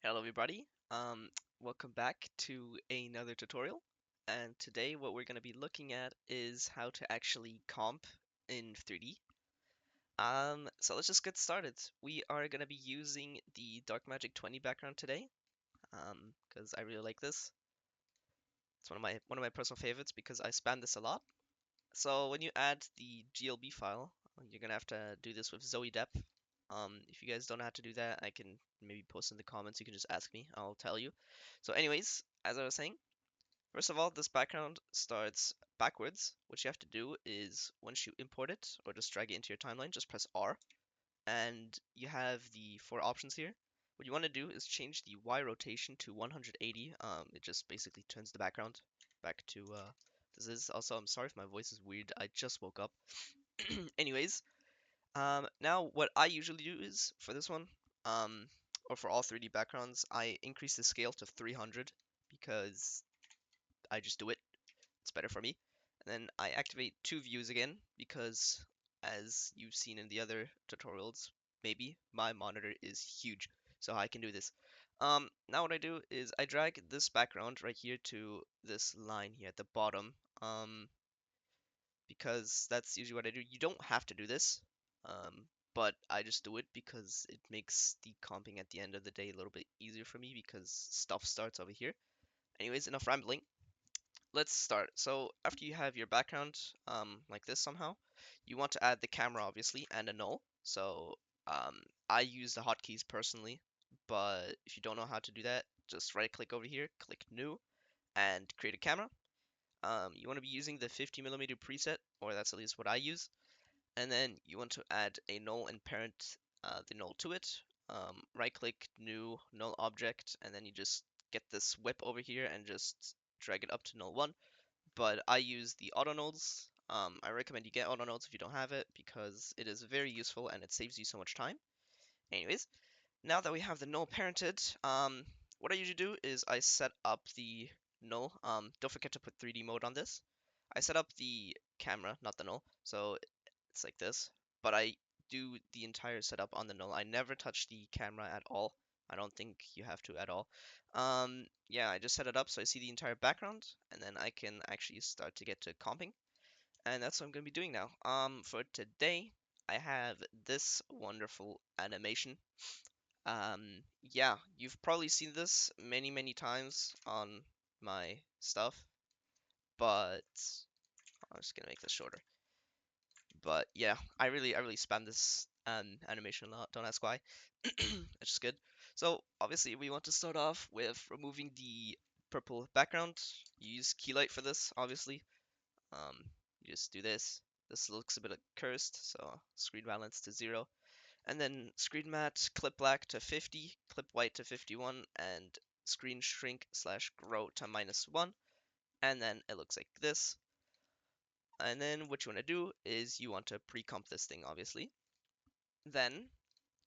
Hello everybody. Welcome back to another tutorial. And today what we're going to be looking at is how to actually comp in 3D. So let's just get started. We are going to be using the Dark Magic 20 background today, because I really like this. It's one of my personal favorites because I spam this a lot. So when you add the GLB file, you're gonna have to do this with Zoe Depth. If you guys don't know how to do that, I can maybe post in the comments. You can just ask me. I'll tell you. So anyways, as I was saying, first of all, this background starts backwards. What you have to do is once you import it or just drag it into your timeline, just press R, and you have the four options here. What you want to do is change the Y rotation to 180. It just basically turns the background back to this is. Also, I'm sorry if my voice is weird. I just woke up. Anyways, now what I usually do is for this one, um, or for all 3D backgrounds, I increase the scale to 300 because I just do it. It's better for me. And then I activate two views again because, as you've seen in the other tutorials, maybe my monitor is huge, so I can do this. Now what I do is I drag this background right here to this line here at the bottom, because that's usually what I do. You don't have to do this, but I just do it because it makes the comping at the end of the day a little bit easier for me because stuff starts over here. Anyways, enough rambling. Let's start. So after you have your background like this somehow, you want to add the camera obviously and a null. So I use the hotkeys personally, but if you don't know how to do that, just right click over here, click new, and create a camera. You want to be using the 50mm preset, or that's at least what I use. And then you want to add a null and parent the null to it. Right click, new, null object, and then you just get this whip over here and just drag it up to null 1. But I use the auto nulls. I recommend you get auto nulls if you don't have it because it is very useful and it saves you so much time. Anyways, now that we have the null parented, what I usually do is I set up the null. Don't forget to put 3D mode on this. I set up the camera, not the null, so it's like this. But I do the entire setup on the null. I never touch the camera at all. I don't think you have to at all. Yeah, I just set it up so I see the entire background, and then I can actually start to get to comping. And that's what I'm going to be doing now. For today, I have this wonderful animation. Yeah, you've probably seen this many times on my stuff, but I'm just gonna make this shorter. But yeah, I really spam this animation a lot. Don't ask why. It's just good. So obviously we want to start off with removing the purple background. You use keylight for this, obviously. Um, you just do this. This looks a bit cursed, so screen balance to 0. And then screen matte, clip black to 50, clip white to 51, and screen shrink slash grow to -1. And then it looks like this. And then what you want to do is you want to pre-comp this thing, obviously. Then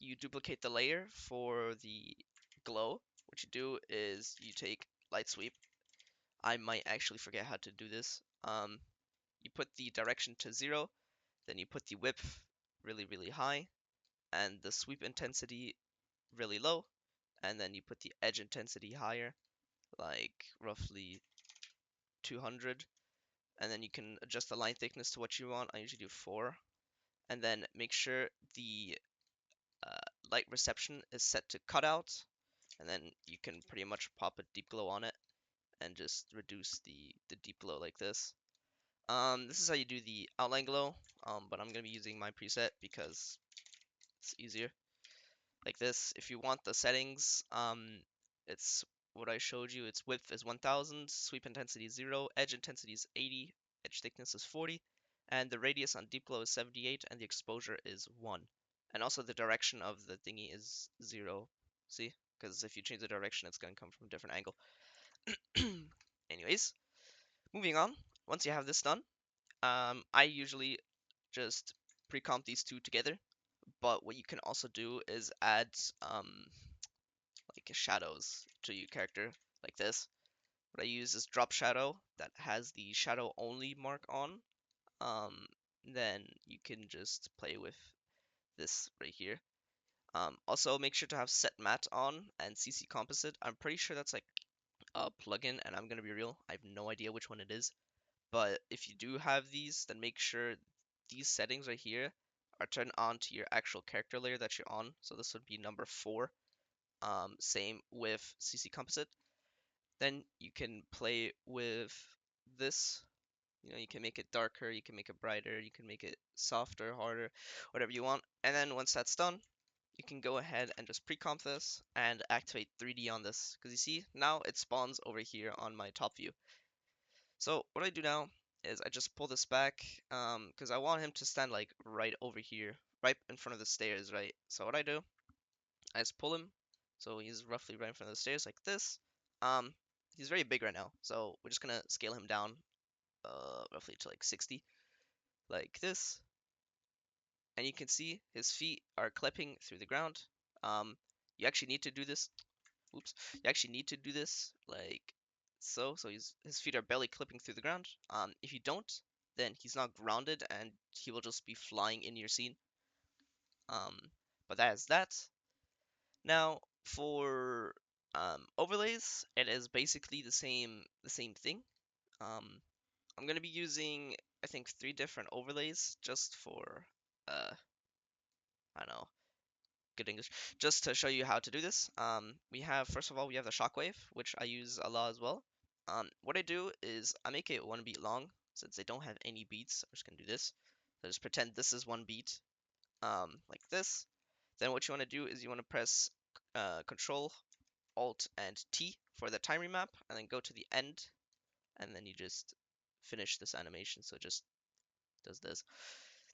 you duplicate the layer for the glow. What you do is you take light sweep. I might actually forget how to do this. You put the direction to 0, then you put the width really high, and the sweep intensity really low, and then you put the edge intensity higher, like roughly 200, and then you can adjust the line thickness to what you want. I usually do 4, and then make sure the uh, light reception is set to cutout, and then you can pretty much pop a deep glow on it and just reduce the deep glow like this. This is how you do the outline glow, but I'm going to be using my preset because it's easier. Like this. If you want the settings, it's what I showed you. Its width is 1000, sweep intensity is 0, edge intensity is 80, edge thickness is 40, and the radius on deep glow is 78, and the exposure is 1. And also the direction of the thingy is 0. See? Because if you change the direction, it's going to come from a different angle. Anyways, moving on. Once you have this done, I usually just pre-comp these two together. But what you can also do is add like shadows to your character like this. What I use is drop shadow that has the shadow only mark on. Um, then you can just play with this right here. Also, make sure to have set matte on and CC composite. I'm pretty sure that's like a plugin, and I'm gonna be real, I have no idea which one it is. But if you do have these, then make sure these settings right here are turned on to your actual character layer that you're on. So this would be number 4. Same with CC composite. Then you can play with this. You know, you can make it darker, you can make it brighter, you can make it softer, harder, whatever you want. And then once that's done, you can go ahead and just pre-comp this and activate 3D on this. Because you see, now it spawns over here on my top view. So what I do now is I just pull this back, because I want him to stand like right over here, right in front of the stairs, right? So what I do, I just pull him, so he's roughly right in front of the stairs like this. Um, he's very big right now, so we're just gonna scale him down, roughly to like 60, like this. And you can see his feet are clipping through the ground. Um, you actually need to do this. Oops. You actually need to do this like so. So his feet are barely clipping through the ground. If you don't, then he's not grounded and he will just be flying in your scene. Um, but that is that. Now for overlays, it is basically the same thing. Um, I'm gonna be using I think 3 different overlays just for I don't know, good English, just to show you how to do this. We have, first of all, we have the shockwave, which I use a lot as well. What I do is I make it 1 beat long, since they don't have any beats. I'm just gonna do this. So just pretend this is 1 beat, like this. Then what you want to do is you want to press Control, Alt, and T for the time remap, and then go to the end, and then you just finish this animation. So it just does this.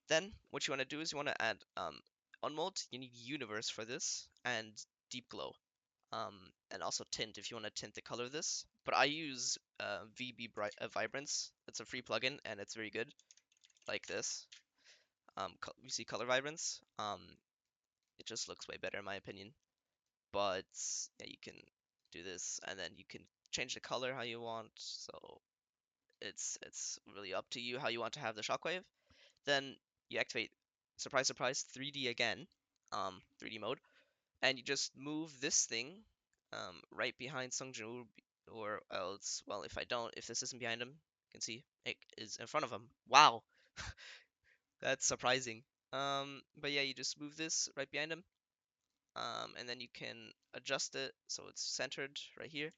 Then what you want to do is you want to add unmold. You need universe for this and deep glow, and also tint if you want to tint the color of this. But I use Vibrance. It's a free plugin and it's very good. Like this, you see color vibrance. It just looks way better in my opinion. But yeah, you can do this and then you can change the color how you want. So it's really up to you how you want to have the shockwave. Then you activate, surprise, surprise, 3D again, 3D mode, and you just move this thing right behind Sung Jin, or else, well, if this isn't behind him, you can see it is in front of him. Wow, that's surprising. But yeah, you just move this right behind him, and then you can adjust it so it's centered right here.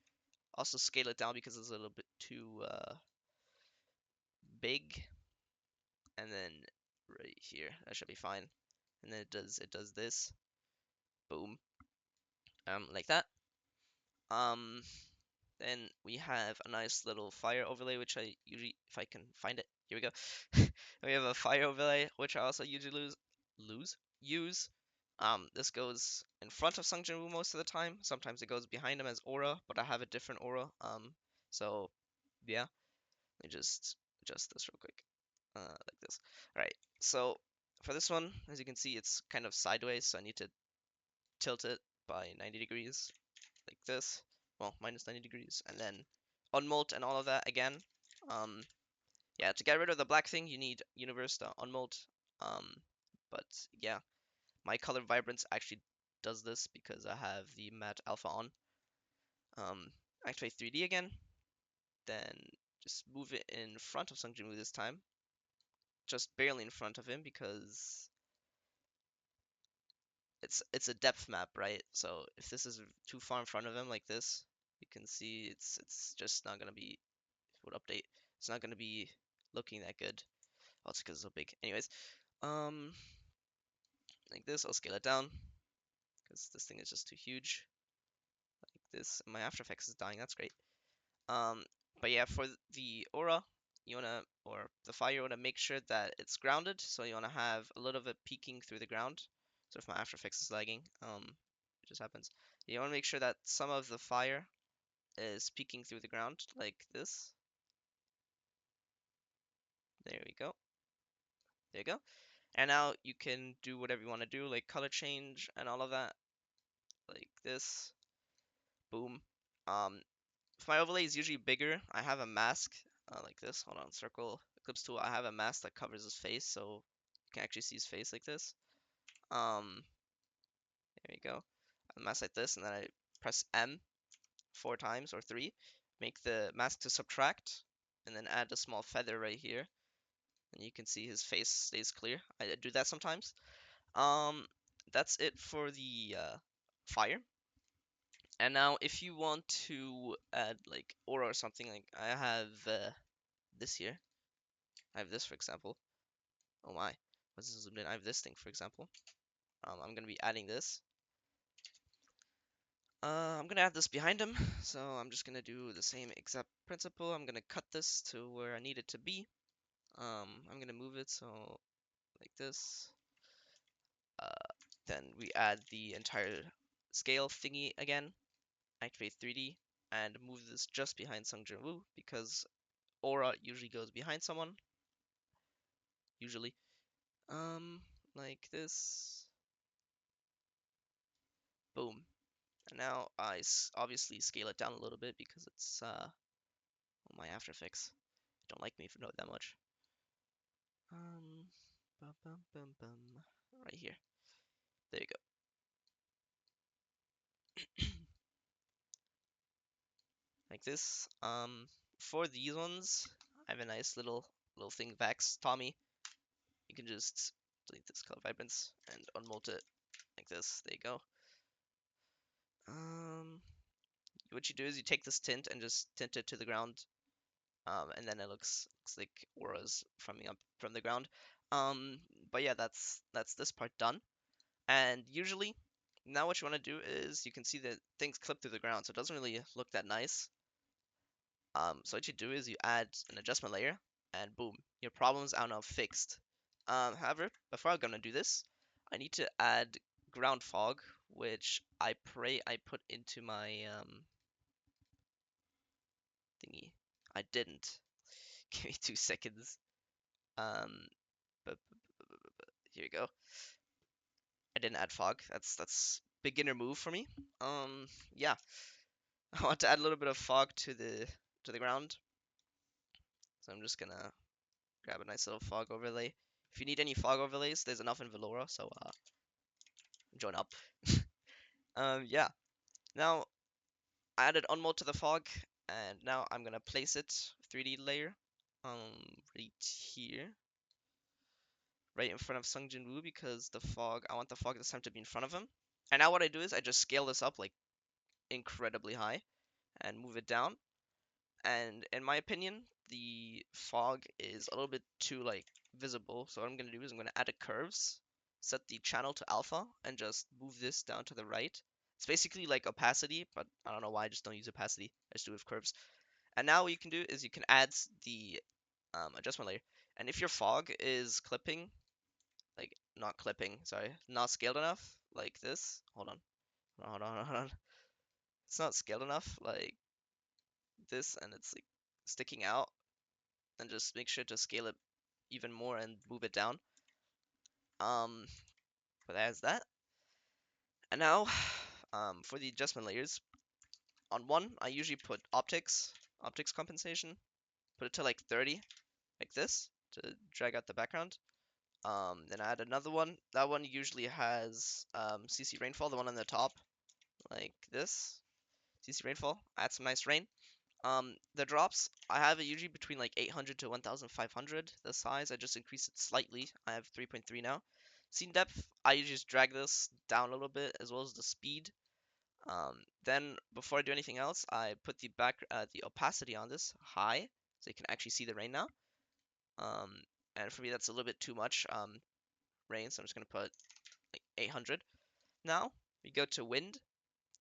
Also scale it down because it's a little bit too big, and then right here, that should be fine. And then it does this, boom, like that. Um, then we have a nice little fire overlay, which I usually, if I can find it, here we go. We have a fire overlay, which I also usually use. This goes in front of Sung Jin-woo most of the time. Sometimes it goes behind him as aura, but I have a different aura. So yeah, let me just adjust this real quick, like this. All right, so for this one, as you can see, it's kind of sideways, so I need to tilt it by 90 degrees, like this. Well, minus 90 degrees, and then unmold and all of that again. Um, yeah, to get rid of the black thing, you need universe to unmold. Um, but yeah, my color vibrance actually does this because I have the matte alpha on. Activate 3D again, then just move it in front of Sung Jin-woo this time, just barely in front of him because it's a depth map, right? So if this is too far in front of him like this, you can see it's just not gonna be, would update. It's not gonna be looking that good. Also because it's so big. Anyways, um, like this, I'll scale it down because this thing is just too huge. Like this, my After Effects is dying. That's great. Um, but yeah, for the aura, you wanna, or the fire, you wanna make sure that it's grounded. So you wanna have a little bit peeking through the ground. So if my After Effects is lagging, it just happens. You wanna make sure that some of the fire is peeking through the ground like this. There we go. There you go. And now you can do whatever you want to do, like color change and all of that, like this. Boom. Um, if my overlay is usually bigger, I have a mask, like this. Hold on, circle eclipse tool. I have a mask that covers his face, so you can actually see his face like this. Um, There you go. A mask like this, and then I press M 4 times or 3. Make the mask to subtract, and then add a small feather right here. And you can see his face stays clear. I do that sometimes. Um, that's it for the fire. And now if you want to add like aura or something, like I have this here. I have this, for example. Oh my, what's this zoomed in? I have this thing, for example. I'm gonna be adding this. I'm gonna add this behind him, so I'm just gonna do the same exact principle. I'm gonna cut this to where I need it to be. I'm gonna move it so like this. Then we add the entire scale thingy again. Activate 3D and move this just behind Sung Jin Woo because aura usually goes behind someone. Usually, like this. Boom. And now I obviously scale it down a little bit because it's my After Effects don't like me for that much. Um, bum, bum, bum, bum. Right here. There you go. Like this. For these ones, I have a nice little thing, Vax Tommy. You can just delete this color vibrance and unmold it like this. There you go. What you do is you take this tint and just tint it to the ground, and then it looks like auras coming up from the ground. Um, but yeah, that's this part done. And usually, now what you want to do is you can see that things clip through the ground, so it doesn't really look that nice. So what you do is you add an adjustment layer, and boom, your problems are now fixed. However, before I'm gonna do this, I need to add ground fog, which I pray I put into my thingy. I didn't. Give me 2 seconds. Um, but here we go. I didn't add fog. That's beginner move for me. Yeah. I want to add a little bit of fog to the ground. So I'm just gonna grab a nice little fog overlay. If you need any fog overlays, there's enough in Valora, so join up. Yeah. Now I added unmold to the fog, and now I'm gonna place it 3D layer, right here, right in front of Sung Jin Woo because I want the fog this time to be in front of him. And now what I do is I just scale this up like incredibly high and move it down. And in my opinion, the fog is a little bit too like visible. So what I'm gonna do is I'm gonna add a curves, set the channel to alpha, and just move this down to the right. It's basically like opacity, but I don't know why I just don't use opacity. I just do it with curves. And now what you can do is you can add the adjustment layer. And if your fog is clipping, like not clipping, sorry, not scaled enough, like this. Hold on. It's not scaled enough, like this, and it's like sticking out. And just make sure to scale it even more and move it down. Um, but as that. And now, for the adjustment layers, on one, I usually put optics compensation. Put it to like 30, like this, to drag out the background. Then I add another one. That one usually has CC rainfall, the one on the top, like this. CC rainfall, add some nice rain. The drops, I have it usually between like 800 to 1500. The size, I just increase it slightly. I have 3.3 now. Scene depth, I usually just drag this down a little bit as well as the speed. Then before I do anything else, I put the opacity on this high so you can actually see the rain now. And for me, that's a little bit too much rain, so I'm just gonna put like 800. Now we go to wind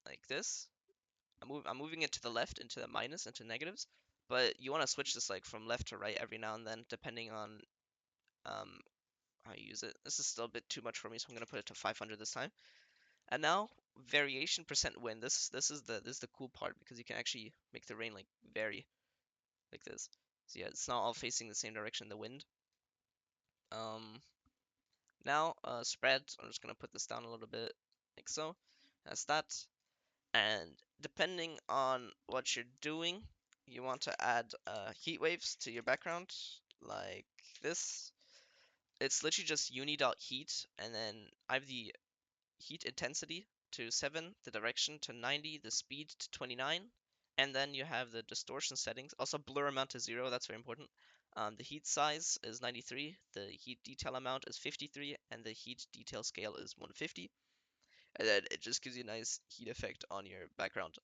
like this. I'm moving it to the left into the minus into negatives, but you want to switch this like from left to right every now and then depending on um, how you use it. This is still a bit too much for me, so I'm gonna put it to 500 this time. And now variation percent wind. This is the cool part because you can actually make the rain like vary like this. So yeah, it's not all facing the same direction, the wind. Um, Now spread. I'm just gonna put this down a little bit like so. That's that. And depending on what you're doing, you want to add heat waves to your background like this. It's literally just uni.heat, and then I have the heat intensity to 7, the direction to 90, the speed to 29, and then you have the distortion settings. Also, blur amount to 0, that's very important. The heat size is 93, the heat detail amount is 53, and the heat detail scale is 150. And then it just gives you a nice heat effect on your background,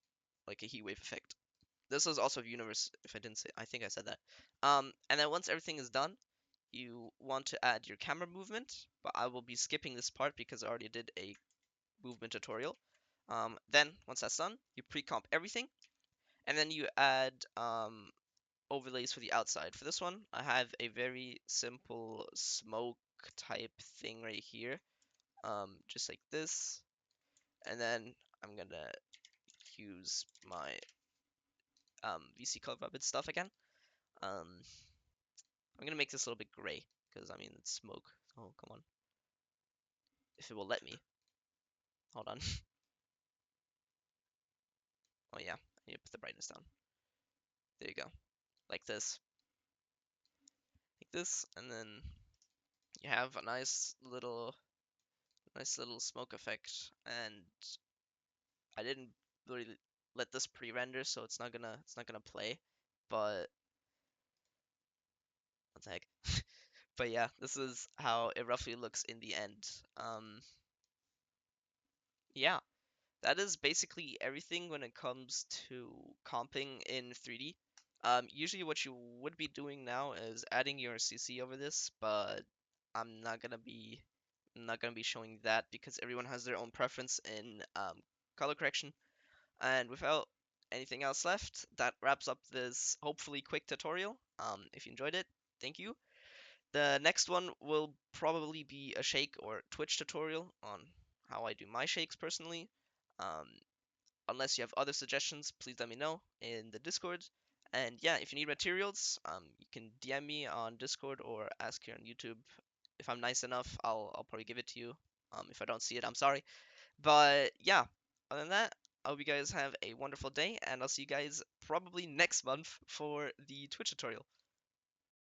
like a heat wave effect. This is also universe, if I didn't say, I think I said that. And then once everything is done, you want to add your camera movement, but I will be skipping this part because I already did a movement tutorial. Then once that's done, you pre-comp everything, and then you add overlays for the outside. For this one, I have a very simple smoke type thing right here, just like this, and then I'm gonna use my VC color puppet stuff again. Um, I'm gonna make this a little bit gray because I mean it's smoke. Oh come on, if it will let me. Hold on. Oh yeah, I need to put the brightness down. There you go, like this, and then you have a nice little smoke effect. And I didn't really let this pre-render, so it's not gonna play. But what the heck? But yeah, this is how it roughly looks in the end. Yeah, that is basically everything when it comes to comping in 3D. Usually what you would be doing now is adding your CC over this, but I'm not gonna be I'm not gonna be showing that because everyone has their own preference in color correction. And without anything else left, that wraps up this hopefully quick tutorial. If you enjoyed it, thank you. The next one will probably be a shake or Twitch tutorial on how I do my shakes personally. Um, Unless you have other suggestions, please let me know in the Discord. And yeah, if you need materials, you can DM me on Discord or ask here on YouTube. If I'm nice enough, I'll probably give it to you. If I don't see it, I'm sorry. But yeah, other than that, I hope you guys have a wonderful day, and I'll see you guys probably next month for the Twitch tutorial.